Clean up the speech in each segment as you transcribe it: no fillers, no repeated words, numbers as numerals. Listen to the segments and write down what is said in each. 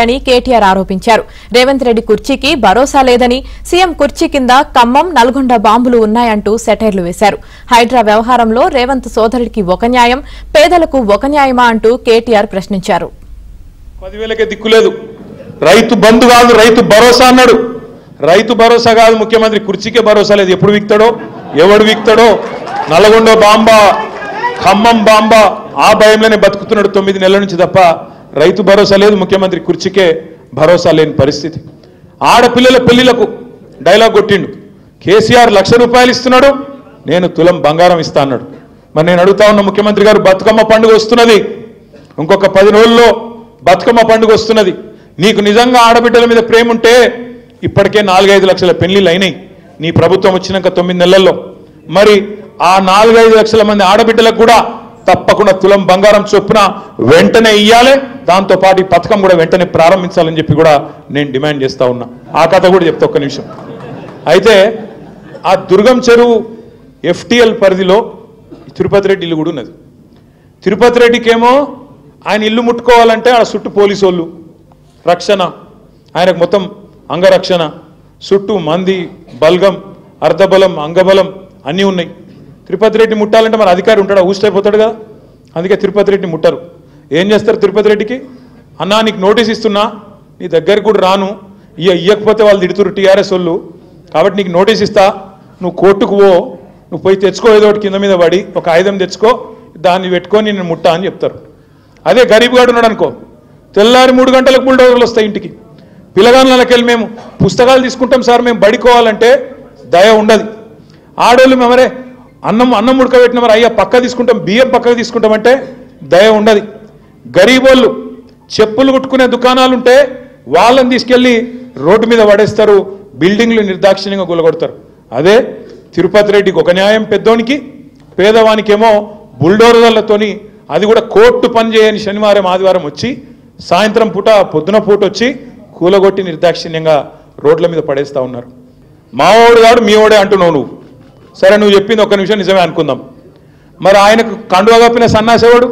అని కేటీఆర్ ఆరోపించారు. రేవంత్ రెడ్డి కుర్చీకి భరోసా లేదని, సీఎం కుర్చీ కింద ఖమ్మం, నల్గొండ బాంబులు ఉన్నాయంటూ సెటైర్లు వేశారు. హైడ్రా వ్యవహారంలో రేవంత్ సోదరుడికి ఒక న్యాయం, పేదలకు ఒక న్యాయమా అంటూ కేటీఆర్ ప్రశ్నించారు. 10,000కే దిక్కులేదు. రైతు బంధు కాదు, రైతు భరోసా అన్నాడు. రైతు భరోసా కాదు, ముఖ్యమంత్రి కుర్చీకే భరోసా లేదు. ఎప్పుడు వీక్తాడో, ఎవడు వీక్తాడో. నల్గొండ బాంబా, ఖమ్మం బాంబా, ఆ భయంలోనే బతుకుతున్నాడు 9 నెలల నుంచి తప్ప రైతు భరోసా లేదు. ముఖ్యమంత్రి కుర్చీకే భరోసా లేని పరిస్థితి. ఆడపిల్లల పెళ్లిలకు డైలాగ్ కొట్టిండు. కేసీఆర్ ₹1,00,000 ఇస్తున్నాడు, నేను తులం బంగారం ఇస్తా అన్నాడు. మరి నేను అడుగుతా ఉన్న ముఖ్యమంత్రి గారు, బతుకమ్మ పండుగ వస్తున్నది, ఇంకొక 10 రోజుల్లో బతుకమ్మ పండుగ వస్తున్నది. నీకు నిజంగా ఆడబిడ్డల మీద ప్రేమ ఉంటే ఇప్పటికే 4-5 లక్షల పెళ్లిళ్ళు అయినాయి నీ ప్రభుత్వం వచ్చినాక 9 నెలల్లో. మరి ఆ 4-5 లక్షల మంది ఆడబిడ్డలకు కూడా తప్పకుండా తులం బంగారం చొప్పున వెంటనే ఇయ్యాలి. దాంతోపాటు ఈ పథకం కూడా వెంటనే ప్రారంభించాలని చెప్పి కూడా నేను డిమాండ్ చేస్తా ఉన్నా. ఆ కథ కూడా చెప్తా ఒక్క నిమిషం. అయితే ఆ దుర్గం చెరువు FTL పరిధిలో తిరుపతి రెడ్డి ఇల్లు కూడా ఉన్నది. తిరుపతి రెడ్డికేమో ఆయన ఇల్లు ముట్టుకోవాలంటే ఆ చుట్టూ పోలీసు వాళ్ళు రక్షణ, ఆయనకు మొత్తం అంగరక్షణ, చుట్టూ మంది, బల్గం, అర్ధబలం, అంగబలం అన్నీ ఉన్నాయి. తిరుపతి రెడ్డి ముట్టాలంటే మరి అధికారి ఉంటాడా? ఊస్టైపోతాడు కదా. అందుకే తిరుపతి రెడ్డి ముట్టరు. ఏం చేస్తారు తిరుపతి రెడ్డికి? అన్నా నీకు నోటీస్ ఇస్తున్నా, నీ దగ్గరికి కూడా రాను, ఇయ్యకపోతే వాళ్ళు తిడుతురు TRS వాళ్ళు, కాబట్టి నీకు నోటీస్ ఇస్తా, నువ్వు కోర్టుకు పో, నువ్వు పోయి తెచ్చుకో, ఏదో ఒకటి కింద మీద పడి ఒక ఆయుధం తెచ్చుకో, దాన్ని పెట్టుకొని నేను ముట్టా అని చెప్తారు. అదే గరీబ్ గాడు ఉన్నాడు అనుకో, తెల్లారి 3 గంటలకు బుల్డోజర్లు వస్తాయి ఇంటికి. పిల్లగాళ్ళకి వెళ్ళి మేము పుస్తకాలు తీసుకుంటాం సార్, మేము బడికోవాలంటే దయ ఉండదు. ఆడోళ్ళు మేమరే అన్నం ఉడకబెట్టిన మరి అయ్యా పక్క తీసుకుంటాం, బియ్యం పక్కకు తీసుకుంటామంటే దయ ఉండదు. గరీబోళ్ళు చెప్పులు కుట్టుకునే దుకాణాలు ఉంటే వాళ్ళని తీసుకెళ్ళి రోడ్డు మీద పడేస్తారు, బిల్డింగ్లు నిర్దాక్షిణ్యంగా కూలగొడతారు. అదే తిరుపతి రెడ్డికి ఒక న్యాయం పెద్దోనికి, పేదవానికేమో బుల్డోజర్లతోని, అది కూడా కోర్టు పని చేయని శనివారం ఆదివారం వచ్చి సాయంత్రం పూట పొద్దున పూట వచ్చి కూలగొట్టి నిర్దాక్షిణ్యంగా రోడ్ల మీద పడేస్తూ ఉన్నారు. మావాడు కాడు మీ వాడే అంటున్నావు నువ్వు. సరే నువ్వు చెప్పింది ఒక్క నిమిషం నిజమే అనుకుందాం. మరి ఆయనకు కండువా కప్పిన సన్నాసేవాడు?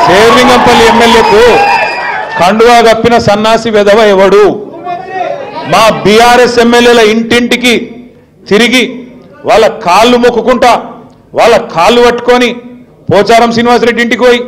శేర్లింగంపల్లి ఎమ్మెల్యేకు కండువా కప్పిన సన్నాసి వెధవ ఎవడు? మా BRS ఎమ్మెల్యేల ఇంటింటికి తిరిగి వాళ్ళ కాళ్ళు మొక్కుకుంటా, వాళ్ళ కాళ్ళు పట్టుకొని పోచారం శ్రీనివాసరెడ్డి ఇంటికి పోయి